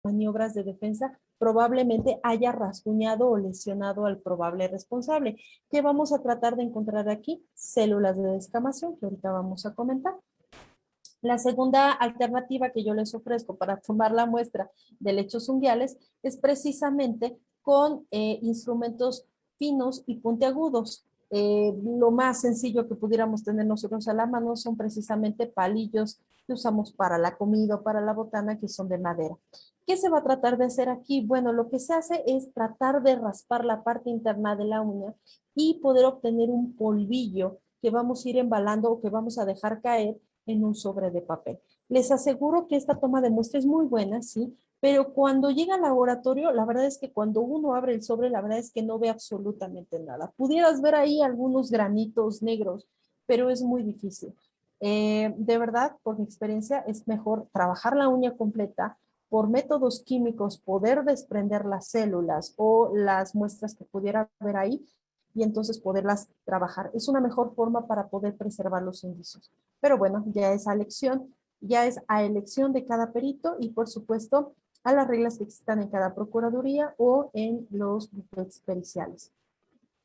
maniobras de defensa, probablemente haya rasguñado o lesionado al probable responsable. ¿Qué vamos a tratar de encontrar aquí? Células de descamación, que ahorita vamos a comentar. La segunda alternativa que yo les ofrezco para tomar la muestra de lechos unguiales es precisamente con instrumentos finos y puntiagudos. Lo más sencillo que pudiéramos tener nosotros a la mano son precisamente palillos que usamos para la comida o para la botana, que son de madera. ¿Qué se va a tratar de hacer aquí? Bueno, lo que se hace es tratar de raspar la parte interna de la uña y poder obtener un polvillo que vamos a ir embalando o que vamos a dejar caer en un sobre de papel. Les aseguro que esta toma de muestra es muy buena, sí, pero cuando llega al laboratorio, la verdad es que cuando uno abre el sobre, la verdad es que no ve absolutamente nada. Pudieras ver ahí algunos granitos negros, pero es muy difícil. De verdad, por mi experiencia, es mejor trabajar la uña completa, por métodos químicos, poder desprender las células o las muestras que pudiera haber ahí y entonces poderlas trabajar. Es una mejor forma para poder preservar los indicios. Pero bueno, ya es a elección de cada perito y por supuesto a las reglas que existan en cada procuraduría o en los bufetes periciales.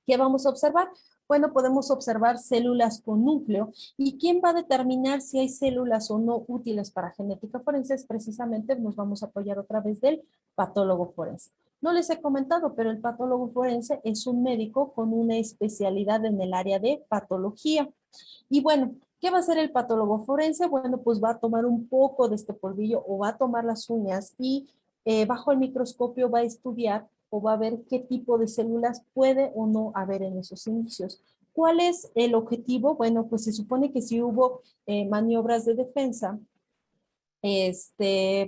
¿Qué vamos a observar? Bueno, podemos observar células con núcleo. ¿Y quién va a determinar si hay células o no útiles para genética forense? Precisamente nos vamos a apoyar otra vez del patólogo forense. No les he comentado, pero el patólogo forense es un médico con una especialidad en el área de patología. Y bueno, ¿qué va a hacer el patólogo forense? Bueno, pues va a tomar un poco de este polvillo o va a tomar las uñas y bajo el microscopio va a estudiar o va a ver qué tipo de células puede o no haber en esos inicios. ¿Cuál es el objetivo? Bueno, pues se supone que si hubo maniobras de defensa,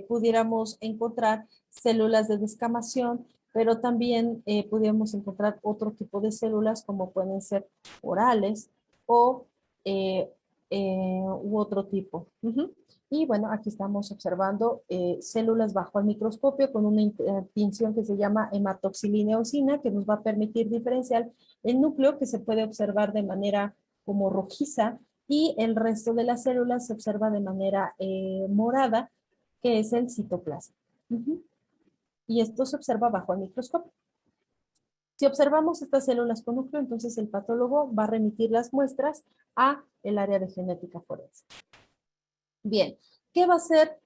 pudiéramos encontrar células de descamación, pero también pudiéramos encontrar otro tipo de células como pueden ser orales o eh, u otro tipo. Y bueno, aquí estamos observando células bajo el microscopio con una tinción que se llama hematoxilineosina, que nos va a permitir diferenciar el núcleo, que se puede observar de manera como rojiza, y el resto de las células se observa de manera morada, que es el citoplasma. Y esto se observa bajo el microscopio. Si observamos estas células con núcleo, entonces el patólogo va a remitir las muestras a el área de genética forense. Bien, ¿qué va a hacer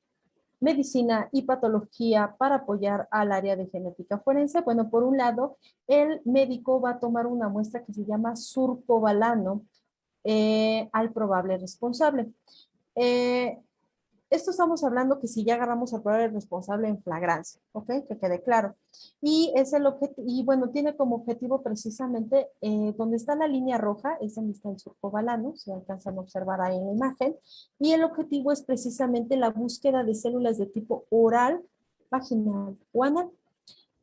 medicina y patología para apoyar al área de genética forense? Bueno, por un lado, el médico va a tomar una muestra que se llama surco balano al probable responsable. Esto estamos hablando que si ya agarramos al probable responsable en flagrancia, ¿ok? Que quede claro. Y es el objetivo, y bueno, tiene como objetivo precisamente donde está la línea roja, es donde está el surco balano, se alcanzan a observar ahí en la imagen, y el objetivo es precisamente la búsqueda de células de tipo oral, vaginal o anal.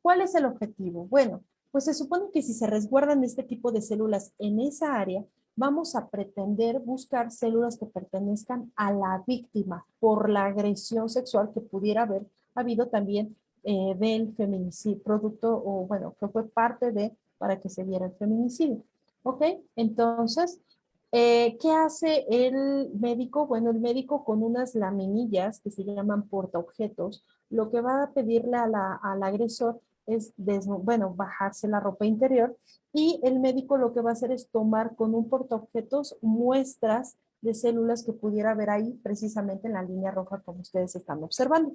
¿Cuál es el objetivo? Bueno, pues se supone que si se resguardan este tipo de células en esa área, vamos a pretender buscar células que pertenezcan a la víctima por la agresión sexual que pudiera haber habido también del feminicidio, producto o bueno, que fue parte de para que se diera el feminicidio. ¿Ok? Entonces, ¿qué hace el médico? Bueno, el médico con unas laminillas que se llaman portaobjetos, lo que va a pedirle al agresor es, bueno, bajarse la ropa interior y el médico lo que va a hacer es tomar con un portaobjetos muestras de células que pudiera haber ahí precisamente en la línea roja como ustedes están observando.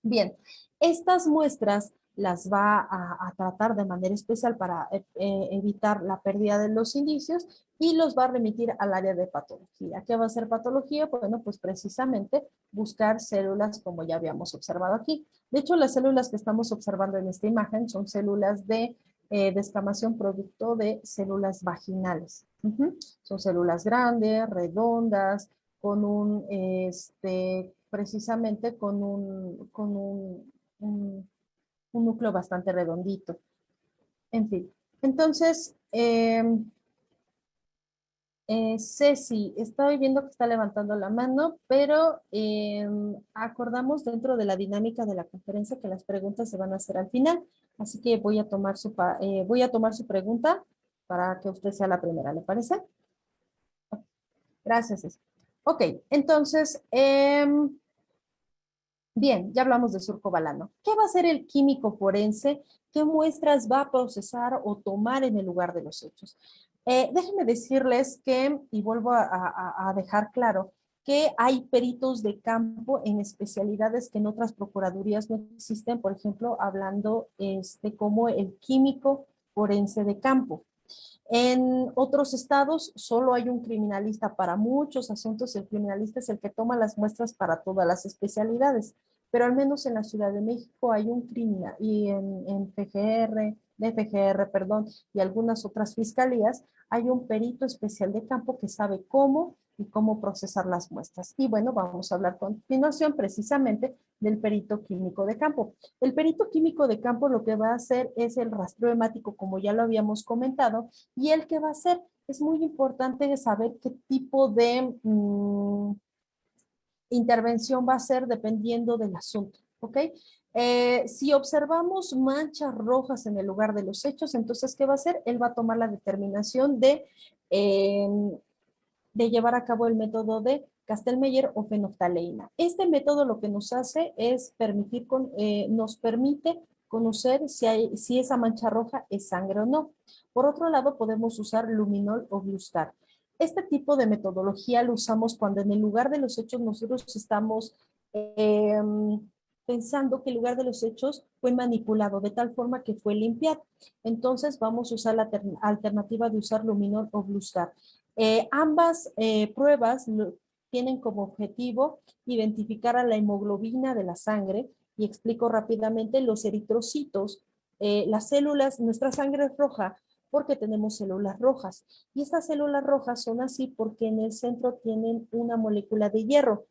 Bien, estas muestras las va a tratar de manera especial para evitar la pérdida de los indicios y los va a remitir al área de patología. ¿Qué va a ser patología? Bueno, pues precisamente buscar células como ya habíamos observado aquí. De hecho, las células que estamos observando en esta imagen son células de descamación producto de células vaginales. Son células grandes, redondas, con un, precisamente un núcleo bastante redondito. En fin, entonces, Ceci, estoy viendo que está levantando la mano, pero acordamos dentro de la dinámica de la conferencia que las preguntas se van a hacer al final, así que voy a tomar su pregunta para que usted sea la primera, ¿le parece? Gracias, Ceci. Ok, entonces, Bien, ya hablamos de surco balano. ¿Qué va a hacer el químico forense? ¿Qué muestras va a procesar o tomar en el lugar de los hechos? Déjenme decirles que, y vuelvo a dejar claro, que hay peritos de campo en especialidades que en otras procuradurías no existen, por ejemplo, hablando como el químico forense de campo. En otros estados solo hay un criminalista para muchos asuntos, el criminalista es el que toma las muestras para todas las especialidades, pero al menos en la Ciudad de México hay un criminal y en PGR, de FGR, perdón, y algunas otras fiscalías, hay un perito especial de campo que sabe cómo y cómo procesar las muestras. Y bueno, vamos a hablar a continuación precisamente del perito químico de campo. El perito químico de campo lo que va a hacer es el rastreo hemático, como ya lo habíamos comentado, y el que va a hacer, es muy importante saber qué tipo de intervención va a ser dependiendo del asunto, ¿ok? Si observamos manchas rojas en el lugar de los hechos, entonces, ¿qué va a hacer? Él va a tomar la determinación de llevar a cabo el método de Kastelmeyer o fenolftaleína. Este método lo que nos hace es nos permite conocer si esa mancha roja es sangre o no. Por otro lado, podemos usar luminol o glustar. Este tipo de metodología lo usamos cuando en el lugar de los hechos nosotros estamos pensando que el lugar de los hechos fue manipulado de tal forma que fue limpiado. Entonces vamos a usar la alternativa de usar luminol o glustar. Ambas pruebas tienen como objetivo identificar a la hemoglobina de la sangre y explico rápidamente los eritrocitos, las células, nuestra sangre es roja porque tenemos células rojas y estas células rojas son así porque en el centro tienen una molécula de hierro.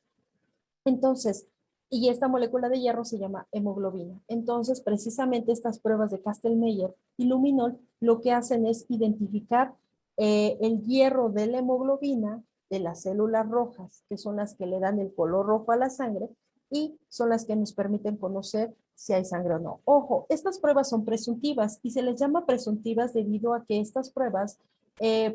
Entonces, y esta molécula de hierro se llama hemoglobina. Entonces, precisamente estas pruebas de Kastelmeyer y luminol lo que hacen es identificar el hierro de la hemoglobina de las células rojas, que son las que le dan el color rojo a la sangre y son las que nos permiten conocer si hay sangre o no. Ojo, estas pruebas son presuntivas y se les llama presuntivas debido a que estas pruebas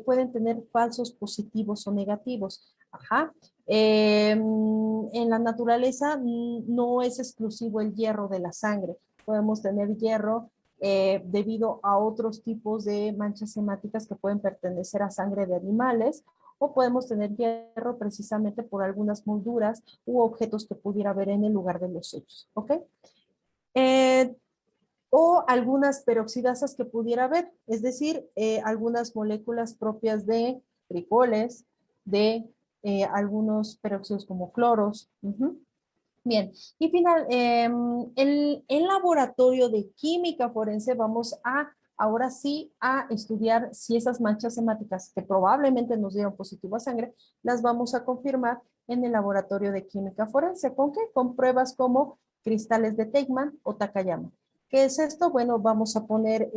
pueden tener falsos positivos o negativos. Ajá. En la naturaleza no es exclusivo el hierro de la sangre. Podemos tener hierro debido a otros tipos de manchas hemáticas que pueden pertenecer a sangre de animales o podemos tener hierro precisamente por algunas molduras u objetos que pudiera haber en el lugar de los hechos. ¿Ok? O algunas peroxidasas que pudiera haber, es decir, algunas moléculas propias de frijoles, de algunos peróxidos como cloros. Bien, y el laboratorio de química forense vamos ahora sí, a estudiar si esas manchas hemáticas que probablemente nos dieron positivo a sangre, las vamos a confirmar en el laboratorio de química forense. ¿Con qué? Con pruebas como cristales de Teichmann o Takayama. ¿Qué es esto? Bueno, vamos a poner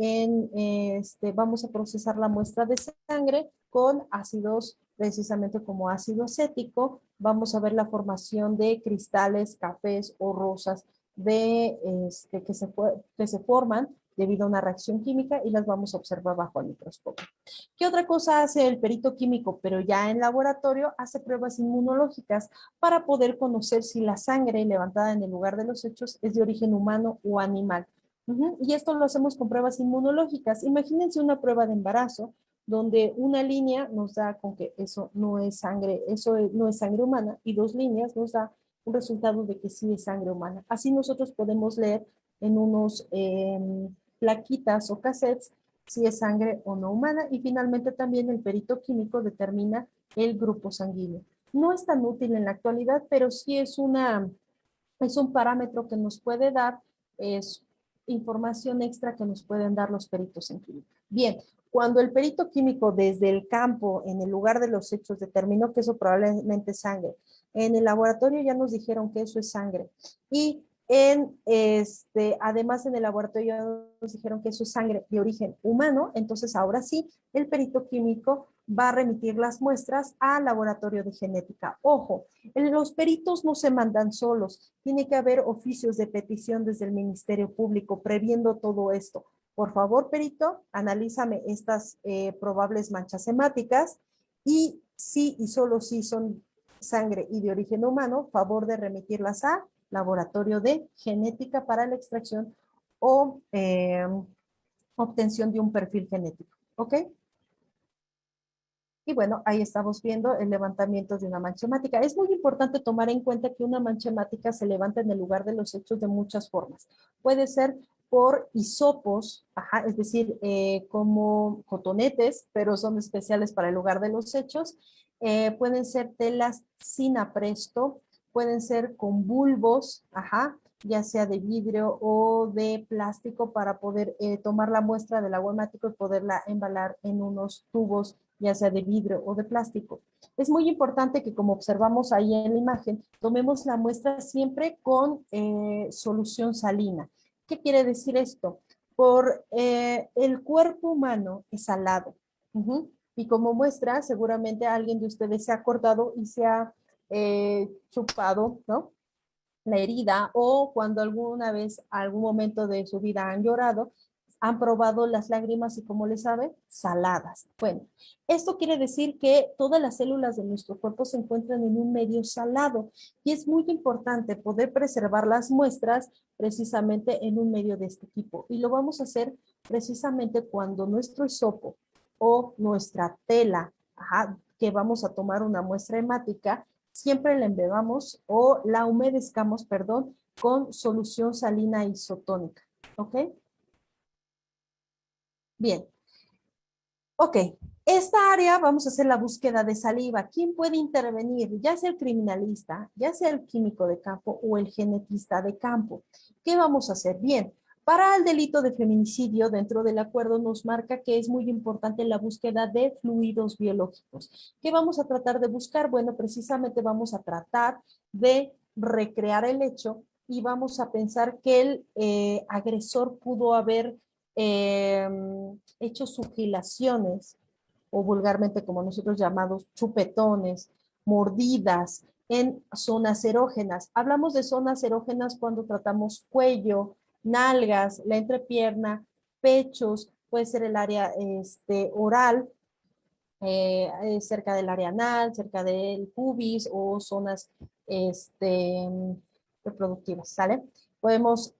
vamos a procesar la muestra de sangre con ácidos, precisamente como ácido acético. Vamos a ver la formación de cristales, cafés o rosas que se forman debido a una reacción química y las vamos a observar bajo el microscopio. ¿Qué otra cosa hace el perito químico? Pero ya en laboratorio hace pruebas inmunológicas para poder conocer si la sangre levantada en el lugar de los hechos es de origen humano o animal. Y esto lo hacemos con pruebas inmunológicas. Imagínense una prueba de embarazo donde una línea nos da con que eso no es sangre humana y dos líneas nos da un resultado de que sí es sangre humana. Así nosotros podemos leer en unos plaquitas o cassettes si es sangre o no humana y finalmente también el perito químico determina el grupo sanguíneo. No es tan útil en la actualidad, pero sí es un parámetro que nos puede dar, es información extra que nos pueden dar los peritos en química. Bien, cuando el perito químico desde el campo, en el lugar de los hechos, determinó que eso probablemente es sangre, en el laboratorio ya nos dijeron que eso es sangre y además en el laboratorio ya nos dijeron que eso es sangre de origen humano, entonces ahora sí, el perito químico va a remitir las muestras al laboratorio de genética. Ojo, los peritos no se mandan solos, tiene que haber oficios de petición desde el Ministerio Público previendo todo esto. Por favor, perito, analízame estas probables manchas hemáticas y si y solo si son sangre y de origen humano, favor de remitirlas a laboratorio de genética para la extracción o obtención de un perfil genético. ¿Ok? Y bueno, ahí estamos viendo el levantamiento de una mancha hemática. Es muy importante tomar en cuenta que una mancha hemática se levanta en el lugar de los hechos de muchas formas. Puede ser por hisopos, ajá, es decir, como cotonetes, pero son especiales para el lugar de los hechos. Pueden ser telas sin apresto, pueden ser con bulbos, ajá, ya sea de vidrio o de plástico para poder tomar la muestra del agua hemático y poderla embalar en unos tubos, ya sea de vidrio o de plástico. Es muy importante que, como observamos ahí en la imagen, tomemos la muestra siempre con solución salina. ¿Qué quiere decir esto? Por el cuerpo humano es salado. Y como muestra, seguramente alguien de ustedes se ha acordado y se ha chupado, ¿no?, la herida, o cuando alguna vez, algún momento de su vida han llorado, han probado las lágrimas y, como les sabe, saladas. Bueno, esto quiere decir que todas las células de nuestro cuerpo se encuentran en un medio salado y es muy importante poder preservar las muestras precisamente en un medio de este tipo. Y lo vamos a hacer precisamente cuando nuestro hisopo o nuestra tela, ajá, que vamos a tomar una muestra hemática, siempre la embebamos o la humedezcamos, perdón, con solución salina isotónica. ¿Ok? Bien. Ok. Esta área vamos a hacer la búsqueda de saliva. ¿Quién puede intervenir? Ya sea el criminalista, ya sea el químico de campo o el genetista de campo. ¿Qué vamos a hacer? Bien. Para el delito de feminicidio, dentro del acuerdo nos marca que es muy importante la búsqueda de fluidos biológicos. ¿Qué vamos a tratar de buscar? Bueno, precisamente vamos a tratar de recrear el hecho y vamos a pensar que el agresor pudo haber eh, hecho sugilaciones, o vulgarmente como nosotros llamamos chupetones, mordidas en zonas erógenas. Hablamos de zonas erógenas cuando tratamos cuello, nalgas, la entrepierna, pechos, puede ser el área oral, cerca del área anal, cerca del pubis o zonas este, reproductivas, ¿sale? Podemos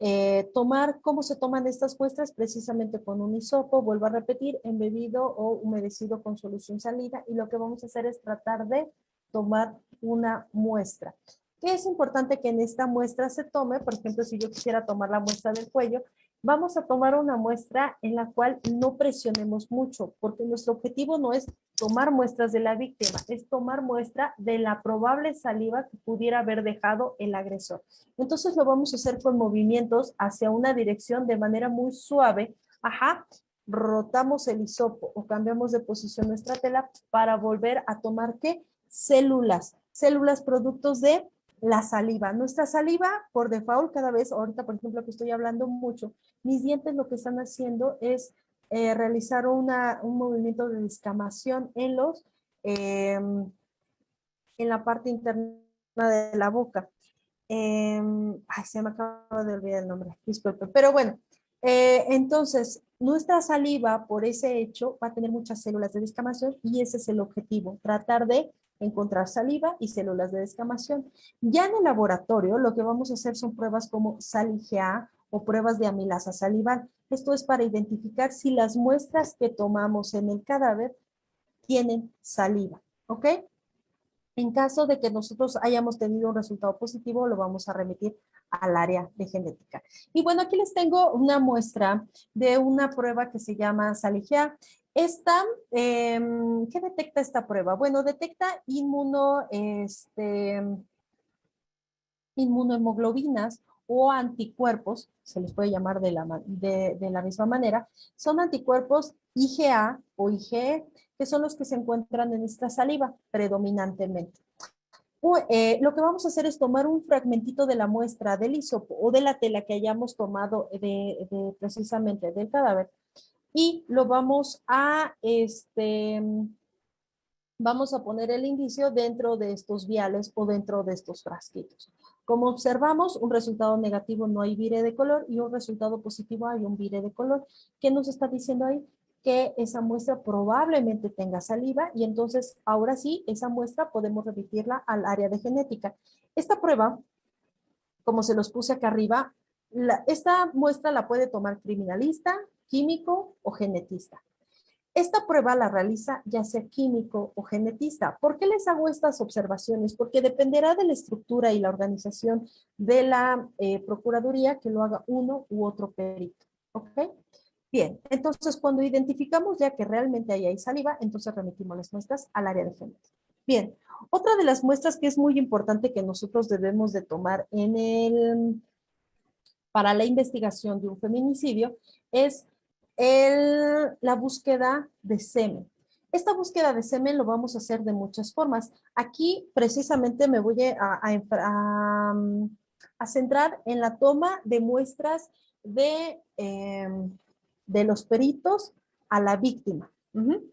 tomar, ¿cómo se toman estas muestras? Precisamente con un hisopo, vuelvo a repetir, embebido o humedecido con solución salina, y lo que vamos a hacer es tratar de tomar una muestra. ¿Qué es importante que en esta muestra se tome? Por ejemplo, si yo quisiera tomar la muestra del cuello, vamos a tomar una muestra en la cual no presionemos mucho, porque nuestro objetivo no es tomar muestras de la víctima, es tomar muestra de la probable saliva que pudiera haber dejado el agresor. Entonces lo vamos a hacer con movimientos hacia una dirección de manera muy suave. Ajá, rotamos el hisopo o cambiamos de posición nuestra tela para volver a tomar, ¿qué? Células productos de la saliva. Nuestra saliva, por default, cada vez, ahorita por ejemplo que estoy hablando mucho, mis dientes lo que están haciendo es realizar un movimiento de descamación en la parte interna de la boca. Ay, se me acaba de olvidar el nombre, disculpe. Pero bueno, entonces, nuestra saliva, por ese hecho, va a tener muchas células de descamación y ese es el objetivo, tratar de encontrar saliva y células de descamación. Ya en el laboratorio, lo que vamos a hacer son pruebas como sal-IgA o pruebas de amilasa salival. Esto es para identificar si las muestras que tomamos en el cadáver tienen saliva, ¿ok? En caso de que nosotros hayamos tenido un resultado positivo, lo vamos a remitir al área de genética. Y bueno, aquí les tengo una muestra de una prueba que se llama sal-IgA. Esta, ¿qué detecta esta prueba? Bueno, detecta inmunohemoglobinas o anticuerpos, se les puede llamar de la misma manera, son anticuerpos IgA o IgE, que son los que se encuentran en esta saliva predominantemente. Lo que vamos a hacer es tomar un fragmentito de la muestra del hisopo o de la tela que hayamos tomado precisamente del cadáver y lo vamos a poner el indicio dentro de estos viales o dentro de estos frasquitos. Como observamos, un resultado negativo no hay vire de color y un resultado positivo hay un vire de color. ¿Qué nos está diciendo ahí? Que esa muestra probablemente tenga saliva y entonces ahora sí, esa muestra podemos remitirla al área de genética. Esta prueba como se los puse acá arriba, esta muestra la puede tomar criminalista, químico o genetista. Esta prueba la realiza ya sea químico o genetista. ¿Por qué les hago estas observaciones? Porque dependerá de la estructura y la organización de la Procuraduría que lo haga uno u otro perito. ¿Ok? Bien, entonces cuando identificamos ya que realmente ahí hay saliva, entonces remitimos las muestras al área de genética. Bien, otra de las muestras que es muy importante que nosotros debemos de tomar para la investigación de un feminicidio es la búsqueda de semen. Esta búsqueda de semen lo vamos a hacer de muchas formas. Aquí precisamente me voy a centrar en la toma de muestras de los peritos a la víctima.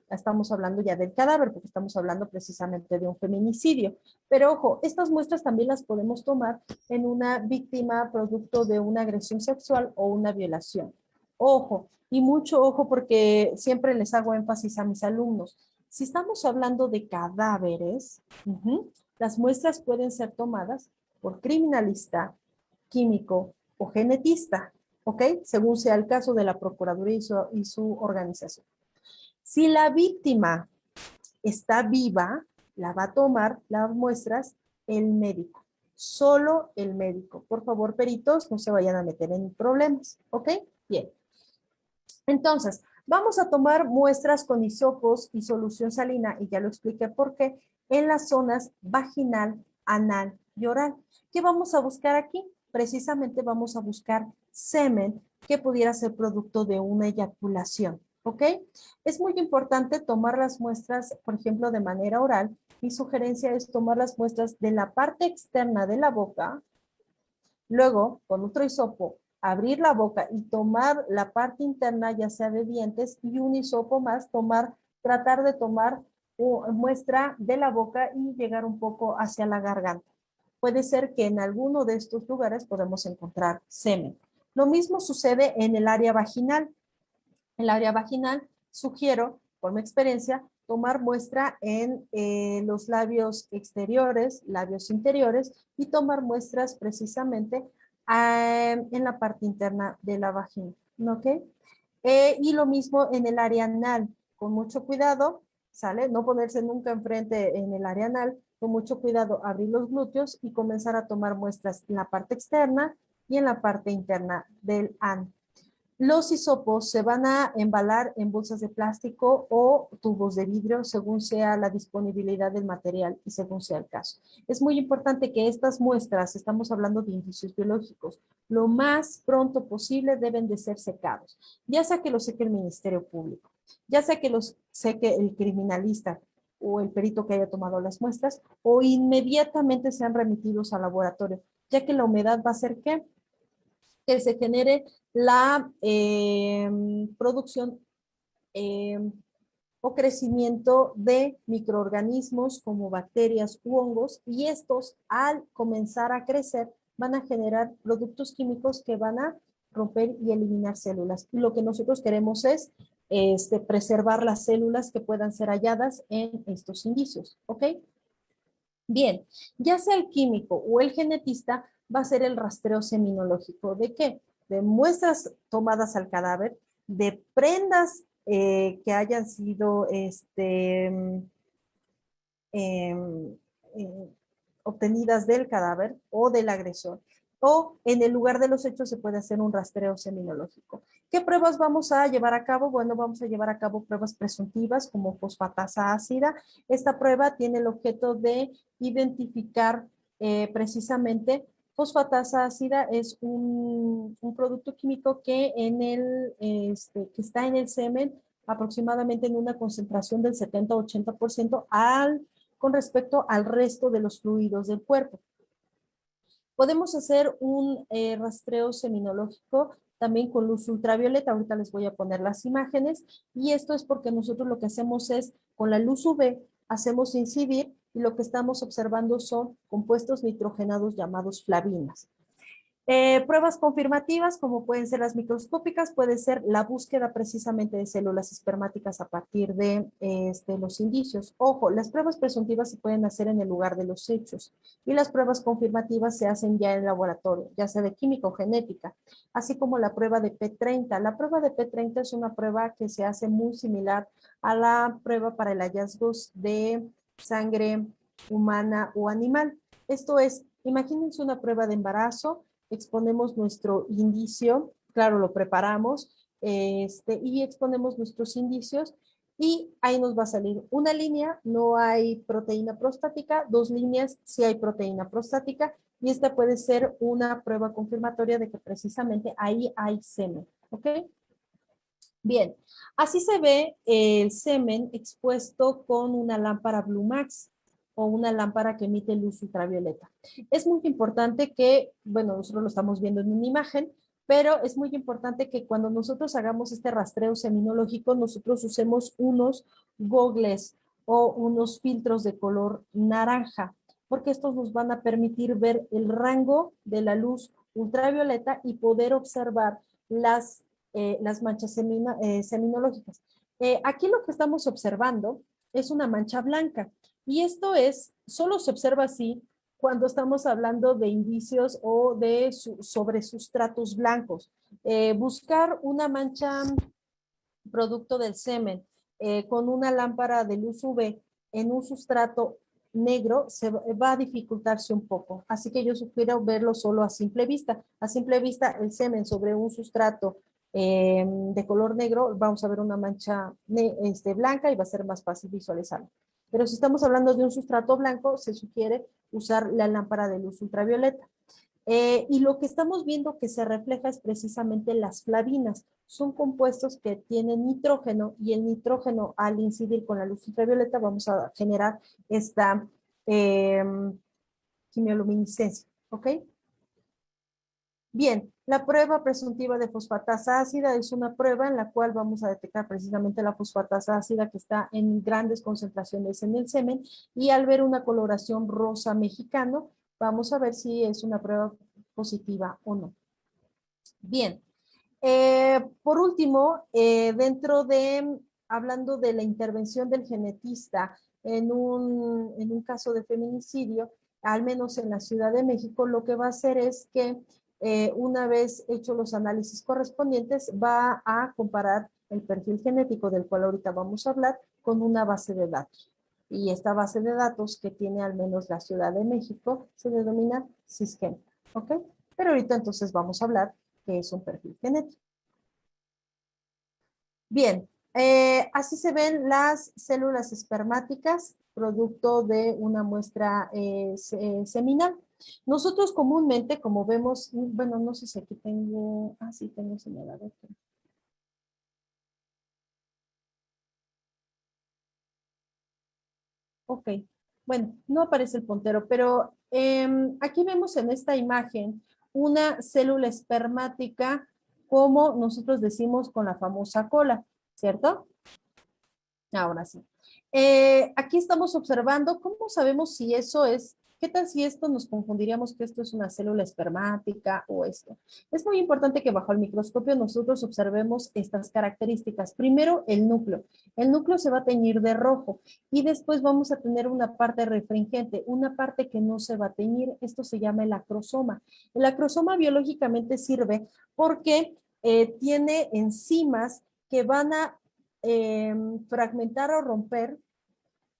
Estamos hablando ya del cadáver porque estamos hablando precisamente de un feminicidio. Pero ojo, estas muestras también las podemos tomar en una víctima producto de una agresión sexual o una violación. Ojo, y mucho ojo porque siempre les hago énfasis a mis alumnos. Si estamos hablando de cadáveres, las muestras pueden ser tomadas por criminalista, químico o genetista, ¿ok? Según sea el caso de la Procuraduría y su organización. Si la víctima está viva, la va a tomar las muestras el médico. Solo el médico. Por favor, peritos, no se vayan a meter en problemas, ¿ok? Bien. Entonces, vamos a tomar muestras con hisopos y solución salina, y ya lo expliqué por qué, en las zonas vaginal, anal y oral. ¿Qué vamos a buscar aquí? Precisamente vamos a buscar semen que pudiera ser producto de una eyaculación, ¿ok? Es muy importante tomar las muestras, por ejemplo, de manera oral. Mi sugerencia es tomar las muestras de la parte externa de la boca, luego, con otro hisopo, abrir la boca y tomar la parte interna, ya sea de dientes, y un hisopo más, tratar de tomar muestra de la boca y llegar un poco hacia la garganta. Puede ser que en alguno de estos lugares podemos encontrar semen. Lo mismo sucede en el área vaginal. En el área vaginal, sugiero, por mi experiencia, tomar muestra en los labios exteriores, labios interiores, y tomar muestras precisamente en la parte interna de la vagina, ¿ok? Y lo mismo en el área anal, con mucho cuidado, ¿sale? No ponerse nunca enfrente en el área anal, con mucho cuidado abrir los glúteos y comenzar a tomar muestras en la parte externa y en la parte interna del ano. Los hisopos se van a embalar en bolsas de plástico o tubos de vidrio según sea la disponibilidad del material y según sea el caso. Es muy importante que estas muestras, estamos hablando de indicios biológicos, lo más pronto posible deben de ser secados, ya sea que lo seque el Ministerio Público, ya sea que los seque el criminalista o el perito que haya tomado las muestras, o inmediatamente sean remitidos al laboratorio, ya que la humedad va a hacer que se genere la producción o crecimiento de microorganismos como bacterias u hongos, y estos al comenzar a crecer van a generar productos químicos que van a romper y eliminar células. Y lo que nosotros queremos es preservar las células que puedan ser halladas en estos indicios, ¿ok? Bien, ya sea el químico o el genetista, va a ser el rastreo seminológico. ¿De qué? De muestras tomadas al cadáver, de prendas que hayan sido em, em, obtenidas del cadáver o del agresor. O en el lugar de los hechos se puede hacer un rastreo seminológico. ¿Qué pruebas vamos a llevar a cabo? Bueno, vamos a llevar a cabo pruebas presuntivas como fosfatasa ácida. Esta prueba tiene el objeto de identificar precisamente fosfatasa ácida. Es un producto químico que, que está en el semen aproximadamente en una concentración del 70-80% con respecto al resto de los fluidos del cuerpo. Podemos hacer un rastreo seminológico también con luz ultravioleta. Ahorita les voy a poner las imágenes, y esto es porque nosotros lo que hacemos es, con la luz UV, hacemos incidir, y lo que estamos observando son compuestos nitrogenados llamados flavinas. Pruebas confirmativas, como pueden ser las microscópicas, puede ser la búsqueda precisamente de células espermáticas a partir de los indicios. Ojo, las pruebas presuntivas se pueden hacer en el lugar de los hechos y las pruebas confirmativas se hacen ya en laboratorio, ya sea de química o genética, así como la prueba de P30. La prueba de P30 es una prueba que se hace muy similar a la prueba para el hallazgo de sangre humana o animal. Esto es, imagínense una prueba de embarazo, exponemos nuestro indicio, claro, lo preparamos y exponemos nuestros indicios y ahí nos va a salir una línea, no hay proteína prostática, dos líneas, sí hay proteína prostática y esta puede ser una prueba confirmatoria de que precisamente ahí hay semen, ¿ok? Bien, así se ve el semen expuesto con una lámpara Blue Max o una lámpara que emite luz ultravioleta. Es muy importante que, bueno, nosotros lo estamos viendo en una imagen, pero es muy importante que cuando nosotros hagamos este rastreo seminológico, nosotros usemos unos gogles o unos filtros de color naranja, porque estos nos van a permitir ver el rango de la luz ultravioleta y poder observar las manchas seminológicas. Aquí lo que estamos observando es una mancha blanca y esto solo se observa así cuando estamos hablando de indicios o de sobre sustratos blancos. Buscar una mancha producto del semen con una lámpara de luz UV en un sustrato negro se va a dificultarse un poco. Así que yo sugiero verlo solo a simple vista. A simple vista, el semen sobre un sustrato de color negro, vamos a ver una mancha blanca y va a ser más fácil visualizarlo. Pero si estamos hablando de un sustrato blanco, se sugiere usar la lámpara de luz ultravioleta. Y lo que estamos viendo que se refleja es precisamente las flavinas. Son compuestos que tienen nitrógeno y el nitrógeno al incidir con la luz ultravioleta vamos a generar esta eh, quimioluminiscencia. ¿Ok? Bien, la prueba presuntiva de fosfatasa ácida es una prueba en la cual vamos a detectar precisamente la fosfatasa ácida que está en grandes concentraciones en el semen y al ver una coloración rosa mexicano, vamos a ver si es una prueba positiva o no. Bien, por último, hablando de la intervención del genetista en un caso de feminicidio, al menos en la Ciudad de México, lo que va a hacer es que una vez hechos los análisis correspondientes, va a comparar el perfil genético del cual ahorita vamos a hablar con una base de datos. Y esta base de datos que tiene al menos la Ciudad de México se denomina SISGEN, ¿ok? Pero ahorita entonces vamos a hablar que es un perfil genético. Bien, así se ven las células espermáticas, producto de una muestra seminal. Nosotros comúnmente, como vemos, bueno, no sé si aquí tengo, sí tengo señalado. Ok, bueno, no aparece el puntero, pero aquí vemos en esta imagen una célula espermática, como nosotros decimos con la famosa cola, ¿cierto? Ahora sí. Aquí estamos observando, ¿cómo sabemos si eso es, qué tal si esto nos confundiríamos que esto es una célula espermática o esto? Es muy importante que bajo el microscopio nosotros observemos estas características. Primero, el núcleo. El núcleo se va a teñir de rojo y después vamos a tener una parte refringente, una parte que no se va a teñir. Esto se llama el acrosoma. El acrosoma biológicamente sirve porque tiene enzimas que van a fragmentar o romper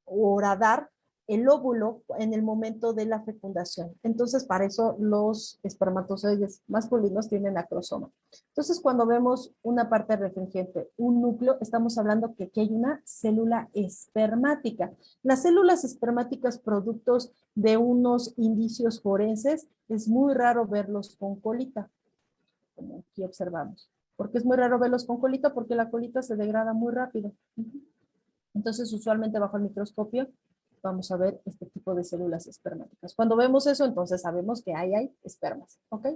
o horadar el óvulo en el momento de la fecundación. Entonces, para eso los espermatozoides masculinos tienen acrosoma. Entonces, cuando vemos una parte refringente, un núcleo, estamos hablando que aquí hay una célula espermática. Las células espermáticas, productos de unos indicios forenses, es muy raro verlos con colita, como aquí observamos. Porque es muy raro verlos con colita porque la colita se degrada muy rápido. Entonces, usualmente bajo el microscopio vamos a ver este tipo de células espermáticas. Cuando vemos eso, entonces sabemos que ahí hay espermas, ¿ok?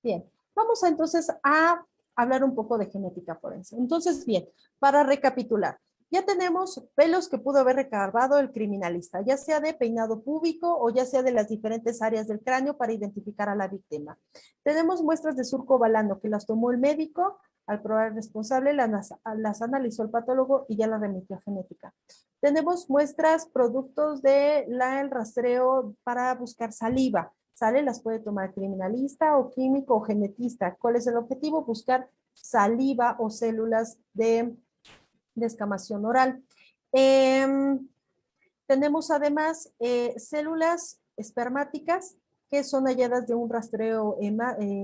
Bien, vamos entonces a hablar un poco de genética forense. Entonces, bien, para recapitular, Ya tenemos pelos que pudo haber recabado el criminalista, ya sea de peinado púbico o ya sea de las diferentes áreas del cráneo para identificar a la víctima. Tenemos muestras de surco balano que las tomó el médico, al probar responsable las analizó el patólogo y ya las remitió a genética. Tenemos muestras productos de el rastreo para buscar saliva, ¿sale? Las puede tomar criminalista o químico o genetista. ¿Cuál es el objetivo? Buscar saliva o células de escamación oral. Tenemos además células espermáticas que son halladas de un rastreo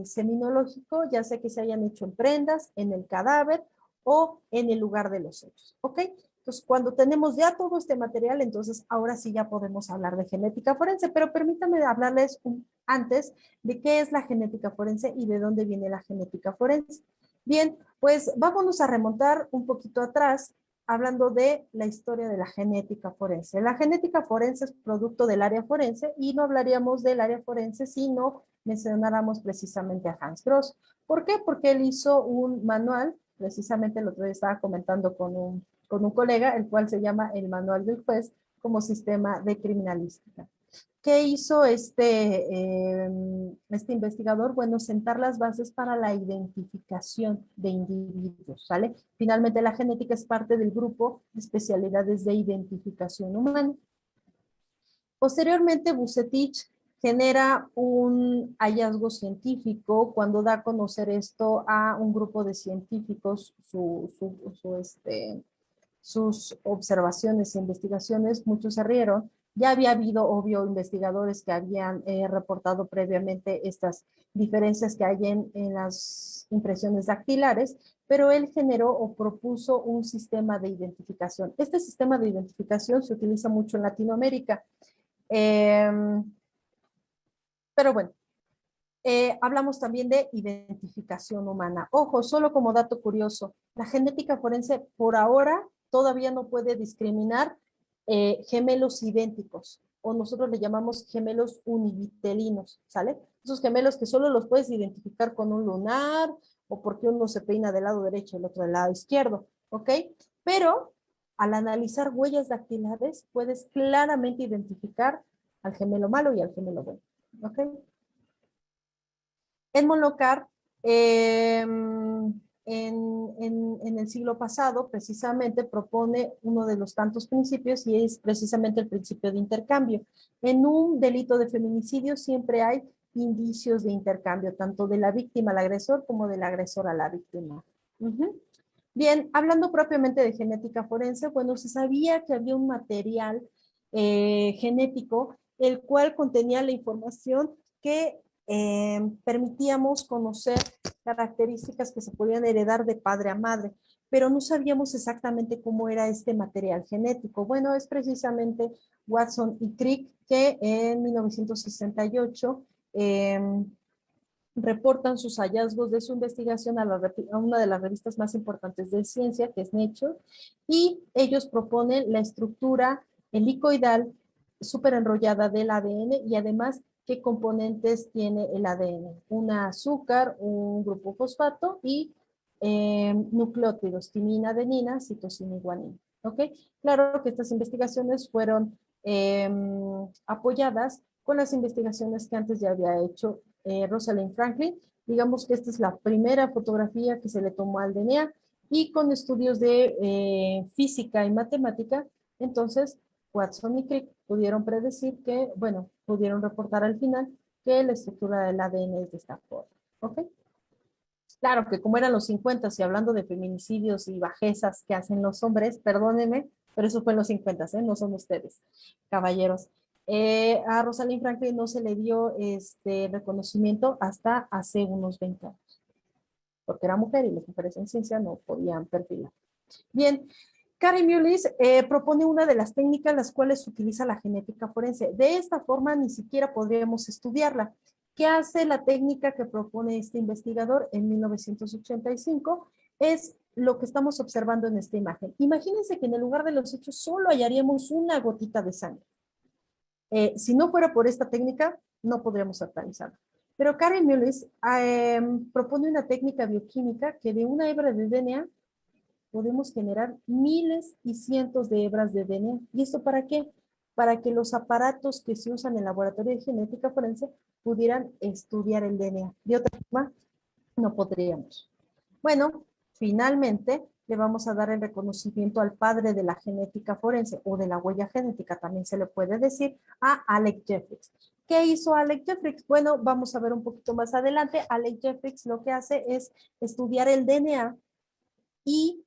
seminológico, ya sea que se hayan hecho en prendas, en el cadáver o en el lugar de los hechos. ¿Ok? Entonces, cuando tenemos ya todo este material, entonces ahora sí ya podemos hablar de genética forense, pero permítanme hablarles antes de qué es la genética forense y de dónde viene la genética forense. Bien, pues vámonos a remontar un poquito atrás hablando de la historia de la genética forense. La genética forense es producto del área forense y no hablaríamos del área forense si no mencionáramos precisamente a Hans Gross. ¿Por qué? Porque él hizo un manual, precisamente el otro día estaba comentando con un colega, el cual se llama el Manual del Juez como sistema de criminalística. ¿Qué hizo este investigador? Bueno, sentar las bases para la identificación de individuos, ¿sale? Finalmente, la genética es parte del grupo de especialidades de identificación humana. Posteriormente, Vucetich genera un hallazgo científico cuando da a conocer esto a un grupo de científicos, sus observaciones e investigaciones, muchos se rieron. Ya había habido, obvio, investigadores que habían reportado previamente estas diferencias que hay en las impresiones dactilares, pero él generó o propuso un sistema de identificación. Este sistema de identificación se utiliza mucho en Latinoamérica. Pero bueno, hablamos también de identificación humana. Ojo, solo como dato curioso, la genética forense por ahora todavía no puede discriminar gemelos idénticos, o nosotros le llamamos gemelos univitelinos, ¿sale? Esos gemelos que solo los puedes identificar con un lunar, o porque uno se peina del lado derecho y el otro del lado izquierdo, ¿ok? Pero al analizar huellas dactilares, puedes claramente identificar al gemelo malo y al gemelo bueno, ¿ok? Edmond Locard, en el siglo pasado, precisamente propone uno de los tantos principios y es precisamente el principio de intercambio. En un delito de feminicidio siempre hay indicios de intercambio, tanto de la víctima al agresor como del agresor a la víctima. Bien, hablando propiamente de genética forense, bueno, se sabía que había un material genético el cual contenía la información que permitíamos conocer características que se podían heredar de padre a madre, pero no sabíamos exactamente cómo era este material genético. Bueno, es precisamente Watson y Crick que en 1968 reportan sus hallazgos de su investigación a una de las revistas más importantes de ciencia, que es Nature, y ellos proponen la estructura helicoidal súper enrollada del ADN y además qué componentes tiene el ADN. Una azúcar, un grupo fosfato y nucleótidos, timina, adenina, citosina y guanina. ¿Ok? Claro que estas investigaciones fueron apoyadas con las investigaciones que antes ya había hecho Rosalind Franklin. Digamos que esta es la primera fotografía que se le tomó al DNA y con estudios de física y matemática, entonces Watson y Crick pudieron predecir que, bueno, pudieron reportar al final que la estructura del ADN es de esta forma. ¿Ok? Claro que como eran los 50 y hablando de feminicidios y bajezas que hacen los hombres, perdónenme, pero eso fue en los 50, ¿eh? No son ustedes, caballeros. A Rosalind Franklin no se le dio este reconocimiento hasta hace unos 20 años, porque era mujer y las mujeres en ciencia no podían perfilar. Bien, Karen Mullis propone una de las técnicas las cuales utiliza la genética forense. De esta forma ni siquiera podríamos estudiarla. ¿Qué hace la técnica que propone este investigador en 1985? Es lo que estamos observando en esta imagen. Imagínense que en el lugar de los hechos solo hallaríamos una gotita de sangre. Si no fuera por esta técnica, no podríamos satanizarla. Pero Karen Mullis propone una técnica bioquímica que de una hebra de DNA podemos generar miles y cientos de hebras de DNA. ¿Y esto para qué? Para que los aparatos que se usan en el laboratorio de genética forense pudieran estudiar el DNA. De otra forma, no podríamos. Bueno, finalmente le vamos a dar el reconocimiento al padre de la genética forense o de la huella genética, también se le puede decir, a Alec Jeffries. ¿Qué hizo Alec Jeffries? Bueno, vamos a ver un poquito más adelante. Alec Jeffries lo que hace es estudiar el DNA y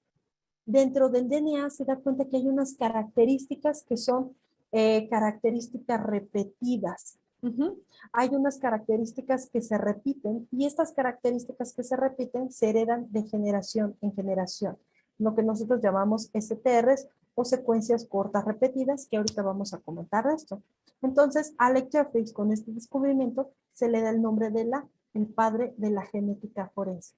dentro del DNA se da cuenta que hay unas características que son características repetidas. Hay unas características que se repiten y estas características que se repiten se heredan de generación en generación, lo que nosotros llamamos STRs o secuencias cortas repetidas, que ahorita vamos a comentar esto. Entonces, Alec Jeffries, con este descubrimiento, se le da el nombre de el padre de la genética forense.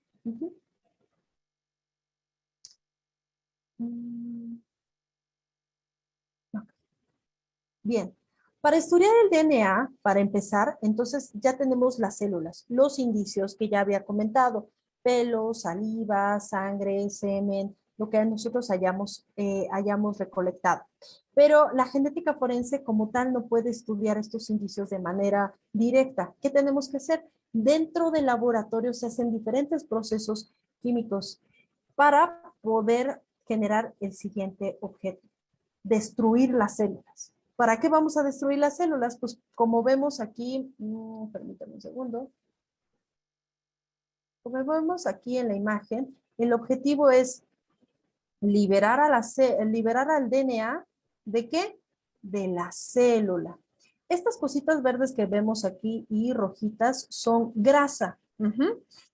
Bien, para estudiar el DNA, para empezar, entonces ya tenemos las células, los indicios que ya había comentado, pelo, saliva, sangre, semen, lo que nosotros hayamos recolectado. Pero la genética forense como tal no puede estudiar estos indicios de manera directa. ¿Qué tenemos que hacer? Dentro del laboratorio se hacen diferentes procesos químicos para poder generar el siguiente objeto, destruir las células. ¿Para qué vamos a destruir las células? Pues como vemos aquí, permítame un segundo. Como vemos aquí en la imagen, el objetivo es liberar al DNA, ¿de qué? De la célula. Estas cositas verdes que vemos aquí y rojitas son grasa.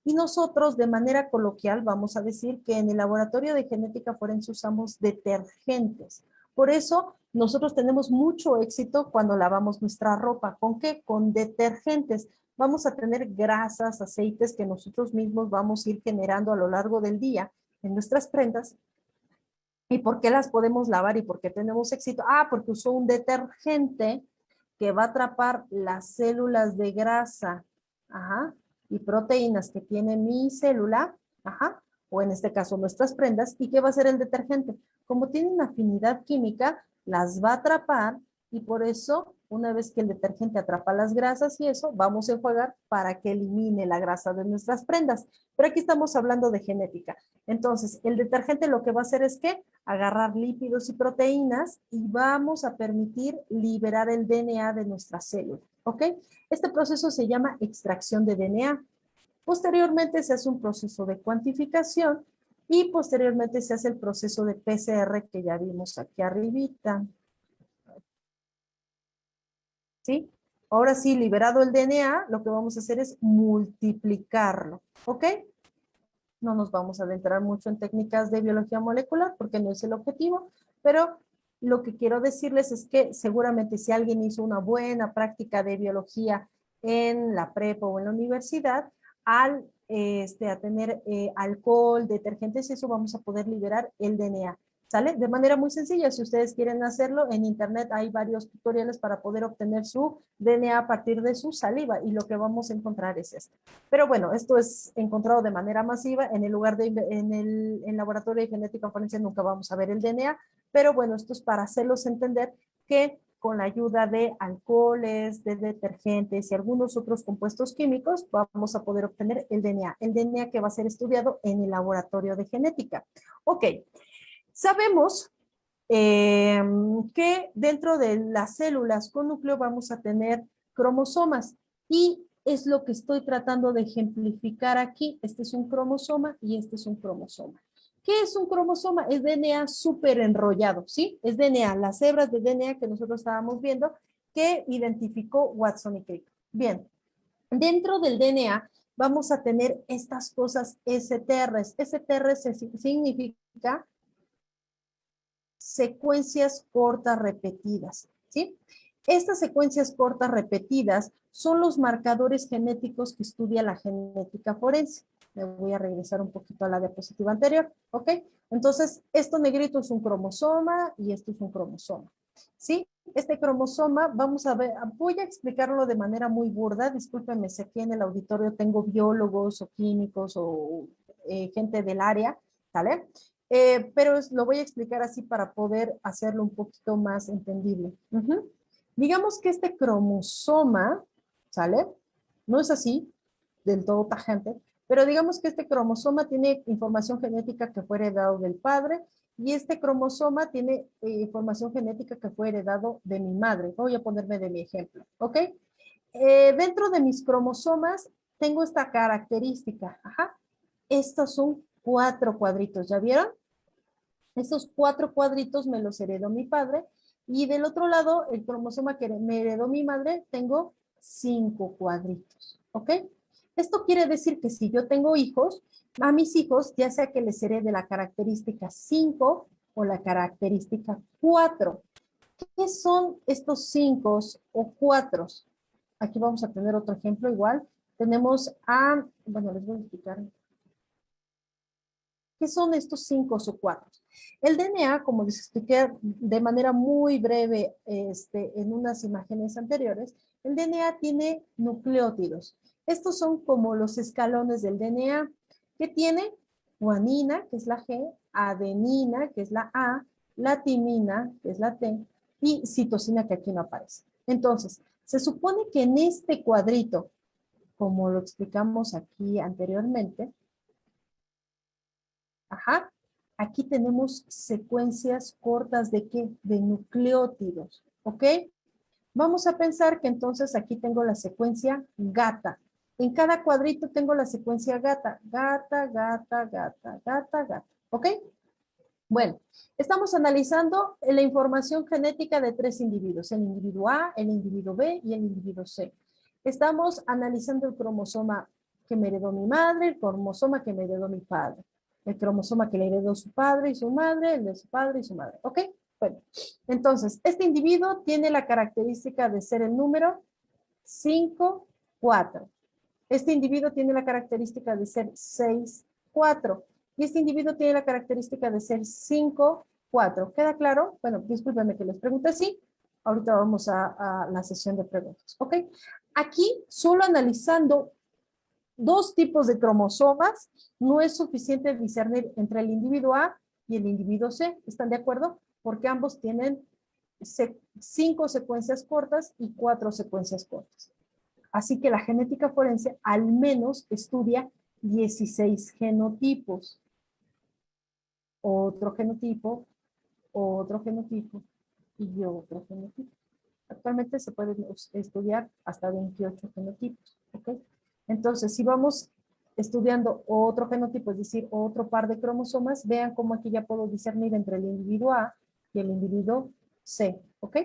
Y nosotros de manera coloquial vamos a decir que en el laboratorio de genética forense usamos detergentes. Por eso nosotros tenemos mucho éxito cuando lavamos nuestra ropa. ¿Con qué? Con detergentes. Vamos a tener grasas, aceites que nosotros mismos vamos a ir generando a lo largo del día en nuestras prendas. ¿Y por qué las podemos lavar y por qué tenemos éxito? Ah, porque usó un detergente que va a atrapar las células de grasa, y proteínas que tiene mi célula, o en este caso nuestras prendas. ¿Y qué va a hacer el detergente? Como tiene una afinidad química, las va a atrapar y por eso, una vez que el detergente atrapa las grasas y eso, vamos a enjuagar para que elimine la grasa de nuestras prendas. Pero aquí estamos hablando de genética. Entonces, el detergente lo que va a hacer es que agarrar lípidos y proteínas y vamos a permitir liberar el DNA de nuestra célula, ¿ok? Este proceso se llama extracción de DNA. Posteriormente se hace un proceso de cuantificación y posteriormente se hace el proceso de PCR que ya vimos aquí arribita. ¿Sí? Ahora sí, liberado el DNA, lo que vamos a hacer es multiplicarlo, ¿ok? No nos vamos a adentrar mucho en técnicas de biología molecular porque no es el objetivo, pero lo que quiero decirles es que seguramente si alguien hizo una buena práctica de biología en la prepa o en la universidad, al a tener alcohol, detergentes, eso vamos a poder liberar el DNA. ¿Sale? De manera muy sencilla, si ustedes quieren hacerlo, en internet hay varios tutoriales para poder obtener su DNA a partir de su saliva y lo que vamos a encontrar es esto. Pero bueno, esto es encontrado de manera masiva, en el lugar de, en el laboratorio de genética forense nunca vamos a ver el DNA, pero bueno, esto es para hacerlos entender que con la ayuda de alcoholes, de detergentes y algunos otros compuestos químicos, vamos a poder obtener el DNA que va a ser estudiado en el laboratorio de genética. Ok. Sabemos que dentro de las células con núcleo vamos a tener cromosomas y es lo que estoy tratando de ejemplificar aquí. Este es un cromosoma y este es un cromosoma. ¿Qué es un cromosoma? Es DNA súper enrollado, ¿sí? Es DNA, las hebras de DNA que nosotros estábamos viendo que identificó Watson y Crick. Bien, dentro del DNA vamos a tener estas cosas STRs. STR significa secuencias cortas repetidas, ¿sí? Estas secuencias cortas repetidas son los marcadores genéticos que estudia la genética forense. Me voy a regresar un poquito a la diapositiva anterior, ¿ok? Entonces, esto negrito es un cromosoma y esto es un cromosoma, ¿sí? Este cromosoma, vamos a ver, voy a explicarlo de manera muy burda, discúlpenme si aquí en el auditorio tengo biólogos o químicos o gente del área, ¿vale? pero lo voy a explicar así para poder hacerlo un poquito más entendible. Digamos que este cromosoma, ¿sale? No es así, del todo tajante, pero digamos que este cromosoma tiene información genética que fue heredado del padre y este cromosoma tiene información genética que fue heredado de mi madre. Voy a ponerme de mi ejemplo, ¿ok? Dentro de mis cromosomas tengo esta característica, ajá. Estos son 4 cuadritos, ¿ya vieron? Estos 4 cuadritos me los heredó mi padre y del otro lado, el cromosoma que me heredó mi madre, tengo 5 cuadritos, ¿ok? Esto quiere decir que si yo tengo hijos, a mis hijos, ya sea que les herede la característica 5 o la característica 4. ¿Qué son estos 5 o 4? Aquí vamos a tener otro ejemplo igual. Tenemos bueno, les voy a explicar. ¿Qué son estos 5 o 4? El DNA, como les expliqué de manera muy breve en unas imágenes anteriores, el DNA tiene nucleótidos. Estos son como los escalones del DNA. ¿Qué tiene? Guanina, que es la G, adenina, que es la A, la timina, que es la T, y citosina, que aquí no aparece. Entonces, se supone que en este cuadrito, como lo explicamos aquí anteriormente, ajá, aquí tenemos secuencias cortas de ¿qué? De nucleótidos, ¿ok? Vamos a pensar que entonces aquí tengo la secuencia gata. En cada cuadrito tengo la secuencia gata, gata, gata, gata, gata, gata, ¿ok? Bueno, estamos analizando la información genética de 3 individuos, el individuo A, el individuo B y el individuo C. Estamos analizando el cromosoma que me heredó mi madre, el cromosoma que me heredó mi padre, el cromosoma que le heredó su padre y su madre, el de su padre y su madre, ¿ok? Bueno, entonces, este individuo tiene la característica de ser el número 5, 4. Este individuo tiene la característica de ser 6, 4. Y este individuo tiene la característica de ser 5, 4. ¿Queda claro? Bueno, discúlpenme que les pregunte así. Ahorita vamos a la sesión de preguntas, ¿ok? Aquí, solo analizando 2 tipos de cromosomas, no es suficiente discernir entre el individuo A y el individuo C. ¿Están de acuerdo? Porque ambos tienen 5 secuencias cortas y 4 secuencias cortas. Así que la genética forense al menos estudia 16 genotipos. Otro genotipo, otro genotipo y otro genotipo. Actualmente se pueden estudiar hasta 28 genotipos. ¿Ok? Entonces, si vamos estudiando otro genotipo, es decir, otro par de cromosomas, vean cómo aquí ya puedo discernir entre el individuo A y el individuo C. ¿Ok?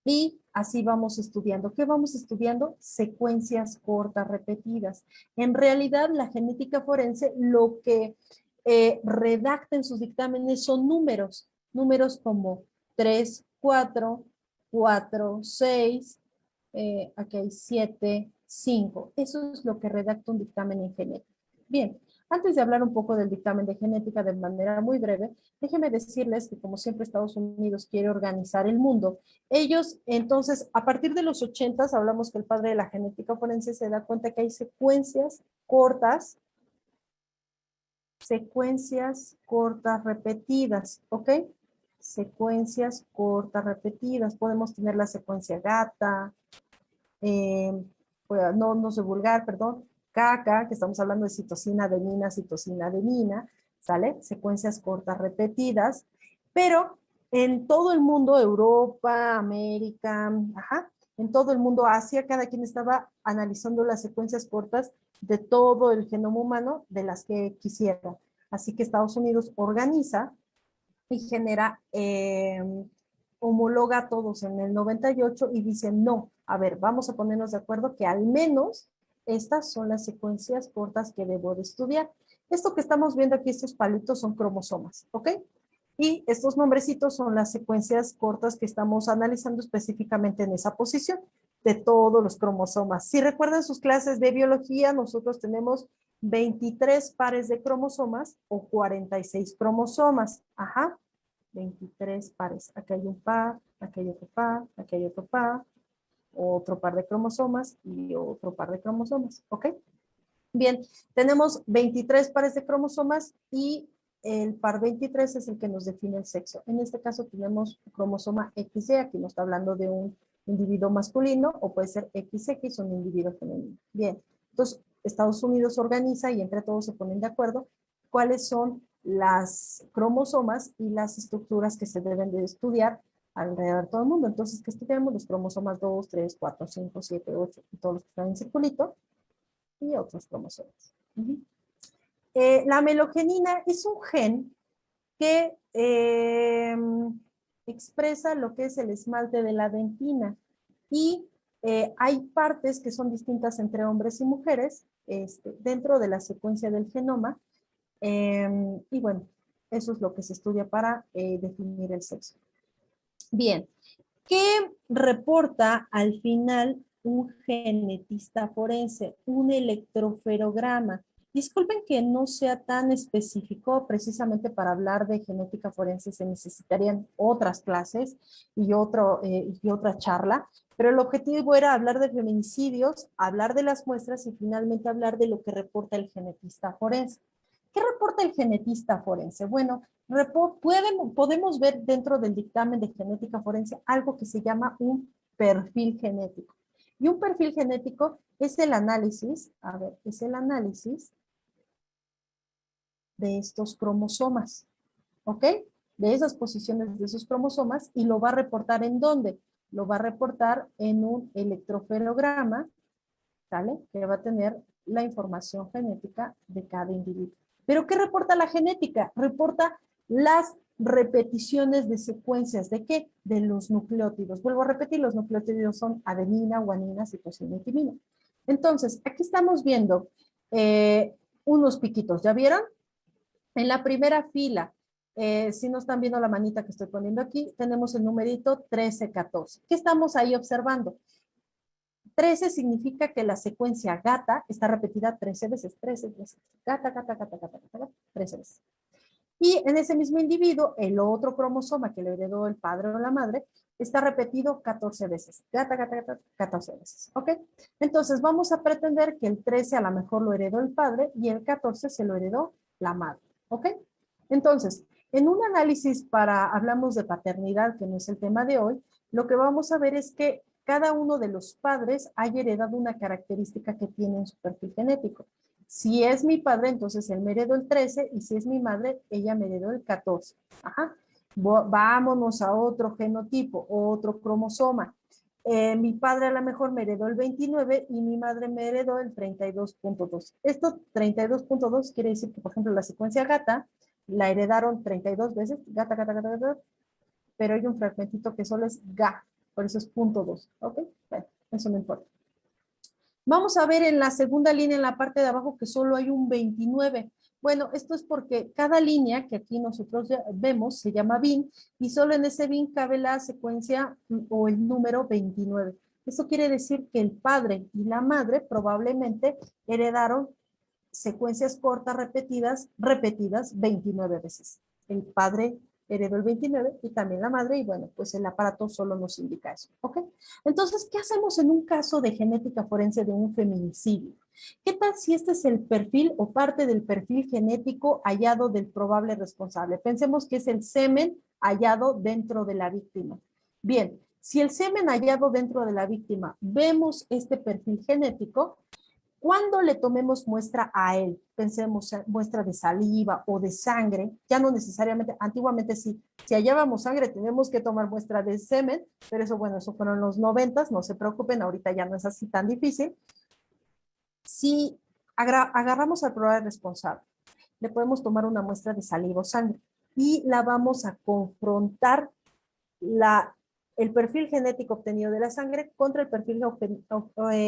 Y así vamos estudiando. ¿Qué vamos estudiando? Secuencias cortas repetidas. En realidad, la genética forense lo que redacta en sus dictámenes son números. Números como 3, 4, 4, 6, aquí hay 7, 5. Eso es lo que redacta un dictamen en genética. Bien, antes de hablar un poco del dictamen de genética de manera muy breve, déjenme decirles que como siempre Estados Unidos quiere organizar el mundo. Ellos, entonces, a partir de los 80s, hablamos que el padre de la genética forense se da cuenta que hay secuencias cortas repetidas, ¿ok? Secuencias cortas repetidas. Podemos tener la secuencia gata, no soy vulgar, perdón, caca, que estamos hablando de citosina, adenina, ¿sale? Secuencias cortas repetidas, pero en todo el mundo, Europa, América, ajá, en todo el mundo, Asia, cada quien estaba analizando las secuencias cortas de todo el genoma humano de las que quisiera. Así que Estados Unidos organiza y genera, homologa a todos en el 98 y dice, no, a ver, vamos a ponernos de acuerdo que al menos estas son las secuencias cortas que debo de estudiar. Esto que estamos viendo aquí, estos palitos son cromosomas, ¿ok? Y estos nombrecitos son las secuencias cortas que estamos analizando específicamente en esa posición de todos los cromosomas. Si recuerdan sus clases de biología, nosotros tenemos 23 pares de cromosomas o 46 cromosomas. Ajá, 23 pares. Aquí hay un par, aquí hay otro par, aquí hay otro par de cromosomas y otro par de cromosomas. ¿Ok? Bien, tenemos 23 pares de cromosomas y el par 23 es el que nos define el sexo. En este caso tenemos cromosoma XY, aquí nos está hablando de un individuo masculino, o puede ser XX, un individuo femenino. Bien, entonces Estados Unidos organiza y entre todos se ponen de acuerdo cuáles son las cromosomas y las estructuras que se deben de estudiar alrededor de todo el mundo. Entonces, ¿qué estudiamos? Los cromosomas 2, 3, 4, 5, 7, 8 y todos los que están en circulito y otros cromosomas. La melogenina es un gen que expresa lo que es el esmalte de la dentina y hay partes que son distintas entre hombres y mujeres dentro de la secuencia del genoma y bueno, eso es lo que se estudia para definir el sexo. Bien, ¿qué reporta al final un genetista forense? Un electroferograma. Disculpen que no sea tan específico, precisamente para hablar de genética forense se necesitarían otras clases y otra charla, pero el objetivo era hablar de feminicidios, hablar de las muestras y finalmente hablar de lo que reporta el genetista forense. ¿Qué reporta el genetista forense? Bueno, podemos ver dentro del dictamen de genética forense algo que se llama un perfil genético. Y un perfil genético es el análisis, es el análisis de estos cromosomas, ¿ok? De esas posiciones de esos cromosomas y lo va a reportar ¿en dónde? Lo va a reportar en un electroferograma, ¿sale? Que va a tener la información genética de cada individuo. ¿Pero qué reporta la genética? Reporta las repeticiones de secuencias. ¿De qué? De los nucleótidos. Vuelvo a repetir, los nucleótidos son adenina, guanina, citosina y timina. Entonces, aquí estamos viendo unos piquitos. ¿Ya vieron? En la primera fila, si no están viendo la manita que estoy poniendo aquí, tenemos el numerito 1314. ¿Qué estamos ahí observando? 13 significa que la secuencia gata está repetida 13 veces, 13 veces. Gata, gata, gata, gata, gata, gata, 13 veces. Y en ese mismo individuo, el otro cromosoma que le heredó el padre o la madre, está repetido 14 veces. Gata, gata, gata, 14 veces. ¿Ok? Entonces vamos a pretender que el 13 a lo mejor lo heredó el padre y el 14 se lo heredó la madre. ¿Ok? Entonces, en un análisis hablamos de paternidad, que no es el tema de hoy, lo que vamos a ver es que cada uno de los padres haya heredado una característica que tiene en su perfil genético. Si es mi padre, entonces él me heredó el 13 y si es mi madre, ella me heredó el 14. Ajá. Vámonos a otro genotipo, otro cromosoma. Mi padre a lo mejor me heredó el 29 y mi madre me heredó el 32.2. Esto 32.2 quiere decir que, por ejemplo, la secuencia gata la heredaron 32 veces, gata, gata, gata, gata, pero hay un fragmentito que solo es ga, por eso es .2, ¿ok? Bueno, eso no importa. Vamos a ver en la segunda línea, en la parte de abajo, que solo hay un 29. Bueno, esto es porque cada línea que aquí nosotros ya vemos se llama bin y solo en ese bin cabe la secuencia o el número 29. Eso quiere decir que el padre y la madre probablemente heredaron secuencias cortas repetidas 29 veces. El padre heredó el 29 y también la madre, y bueno, pues el aparato solo nos indica eso, ¿ok? Entonces, ¿qué hacemos en un caso de genética forense de un feminicidio? ¿Qué tal si este es el perfil o parte del perfil genético hallado del probable responsable? Pensemos que es el semen hallado dentro de la víctima. Bien, si el semen hallado dentro de la víctima vemos este perfil genético, cuando le tomemos muestra a él, pensemos muestra de saliva o de sangre, ya no necesariamente, antiguamente sí, si hallábamos sangre tenemos que tomar muestra de semen, pero eso, bueno, eso fueron los 90s, no se preocupen, ahorita ya no es así tan difícil. Si agarramos al probable responsable, le podemos tomar una muestra de saliva o sangre y la vamos a confrontar el perfil genético obtenido de la sangre contra el perfil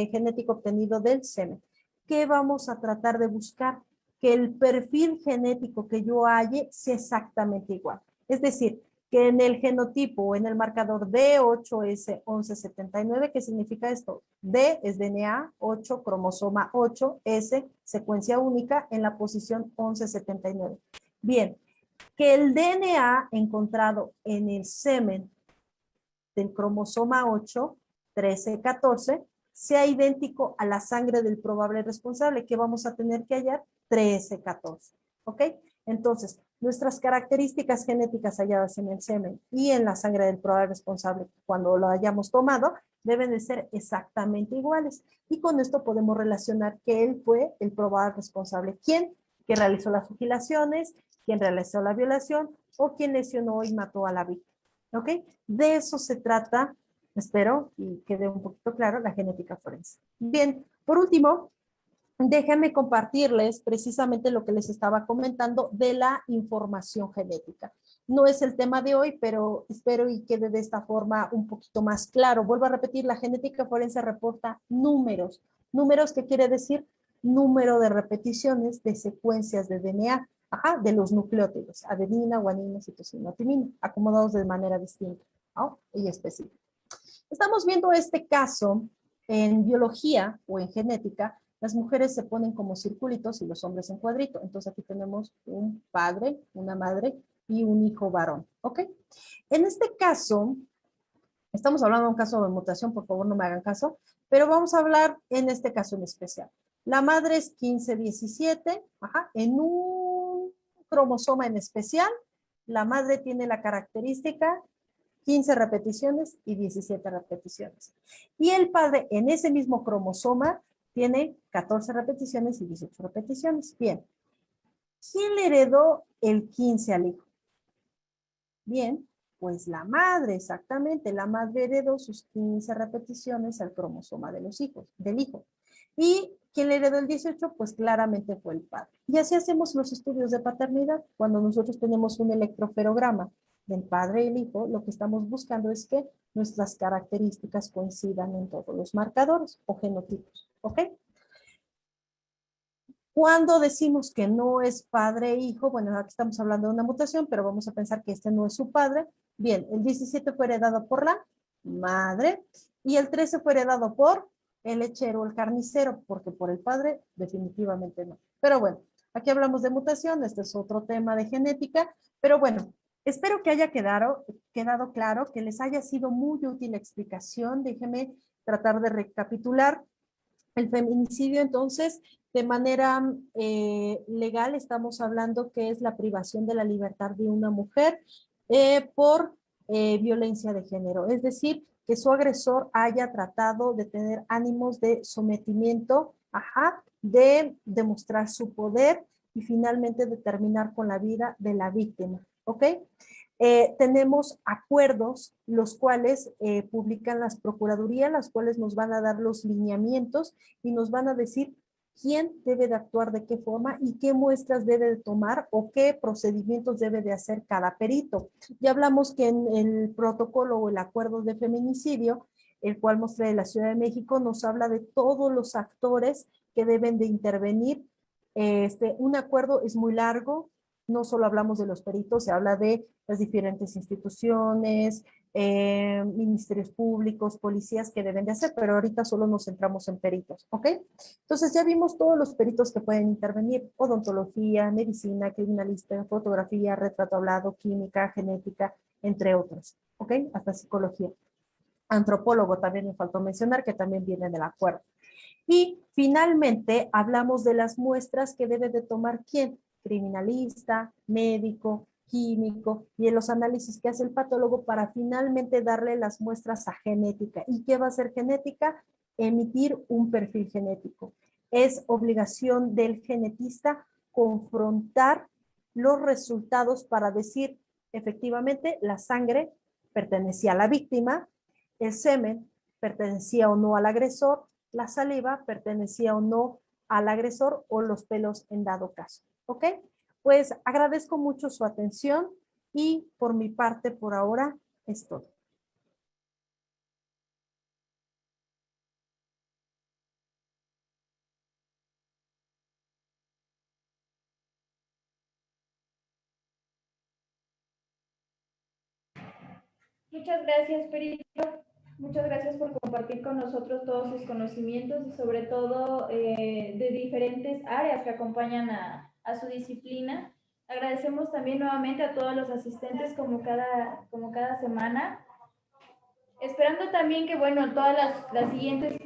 genético obtenido del semen. ¿Qué vamos a tratar de buscar? Que el perfil genético que yo halle sea exactamente igual. Es decir, que en el genotipo o en el marcador D8S1179, ¿qué significa esto? D es DNA, 8, cromosoma 8, S, secuencia única en la posición 1179. Bien, que el DNA encontrado en el semen del cromosoma 8, 13, 14, sea idéntico a la sangre del probable responsable, que vamos a tener que hallar 13, 14. ¿Ok? Entonces, nuestras características genéticas halladas en el semen y en la sangre del probable responsable cuando lo hayamos tomado deben de ser exactamente iguales. Y con esto podemos relacionar que él fue el probable responsable. ¿Quién? ¿Quien realizó las fugilaciones? ¿Quién realizó la violación? ¿O quien lesionó y mató a la víctima? ¿Ok? De eso se trata, espero, y quede un poquito claro, la genética forense. Bien, por último, déjenme compartirles precisamente lo que les estaba comentando de la información genética. No es el tema de hoy, pero espero y quede de esta forma un poquito más claro. Vuelvo a repetir, la genética forense reporta números. ¿Números qué quiere decir? Número de repeticiones de secuencias de DNA, de los nucleótidos, adenina, guanina, citosina, timina, acomodados de manera distinta, ¿no? Y específica. Estamos viendo este caso en biología o en genética. Las mujeres se ponen como circulitos y los hombres en cuadrito. Entonces aquí tenemos un padre, una madre y un hijo varón. ¿Ok? En este caso, estamos hablando de un caso de mutación, por favor no me hagan caso, pero vamos a hablar en este caso en especial. La madre es 15-17, en un cromosoma en especial, la madre tiene la característica 15 repeticiones y 17 repeticiones. Y el padre en ese mismo cromosoma tiene 14 repeticiones y 18 repeticiones. Bien. ¿Quién le heredó el 15 al hijo? Bien, pues la madre, exactamente. La madre heredó sus 15 repeticiones al cromosoma de los hijos, del hijo. ¿Y quién le heredó el 18? Pues claramente fue el padre. Y así hacemos los estudios de paternidad. Cuando nosotros tenemos un electroferograma del padre y el hijo, lo que estamos buscando es que nuestras características coincidan en todos los marcadores o genotipos. ¿Ok? Cuando decimos que no es padre e hijo, bueno, aquí estamos hablando de una mutación, pero vamos a pensar que este no es su padre. Bien, el 17 fue heredado por la madre y el 13 fue heredado por el lechero o el carnicero, porque por el padre definitivamente no. Pero bueno, aquí hablamos de mutación, este es otro tema de genética, pero bueno, espero que haya quedado claro, que les haya sido muy útil la explicación. Déjenme tratar de recapitular. El feminicidio, entonces, de manera legal, estamos hablando que es la privación de la libertad de una mujer por violencia de género. Es decir, que su agresor haya tratado de tener ánimos de sometimiento, de demostrar su poder y finalmente de terminar con la vida de la víctima. ¿Ok? Tenemos acuerdos, los cuales publican las procuradurías, las cuales nos van a dar los lineamientos y nos van a decir quién debe de actuar de qué forma y qué muestras debe de tomar o qué procedimientos debe de hacer cada perito. Ya hablamos que en el protocolo o el acuerdo de feminicidio, el cual mostré de la Ciudad de México, nos habla de todos los actores que deben de intervenir. Un acuerdo es muy largo, no solo hablamos de los peritos, se habla de las diferentes instituciones, ministerios públicos, policías que deben de hacer, pero ahorita solo nos centramos en peritos, ¿ok? Entonces ya vimos todos los peritos que pueden intervenir: odontología, medicina, criminalista, fotografía, retrato hablado, química, genética, entre otros, ¿ok? Hasta psicología. Antropólogo también me faltó mencionar, que también viene del acuerdo. Y finalmente hablamos de las muestras que debe de tomar quién: criminalista, médico, químico, y en los análisis que hace el patólogo para finalmente darle las muestras a genética. ¿Y qué va a hacer genética? Emitir un perfil genético. Es obligación del genetista confrontar los resultados para decir, efectivamente, la sangre pertenecía a la víctima, el semen pertenecía o no al agresor, la saliva pertenecía o no al agresor, o los pelos en dado caso. ¿Ok? Pues agradezco mucho su atención y por mi parte por ahora es todo. Muchas gracias, Perito. Muchas gracias por compartir con nosotros todos sus conocimientos y sobre todo de diferentes áreas que acompañan a su disciplina. Agradecemos también nuevamente a todos los asistentes como cada semana. Esperando también que, bueno, todas las siguientes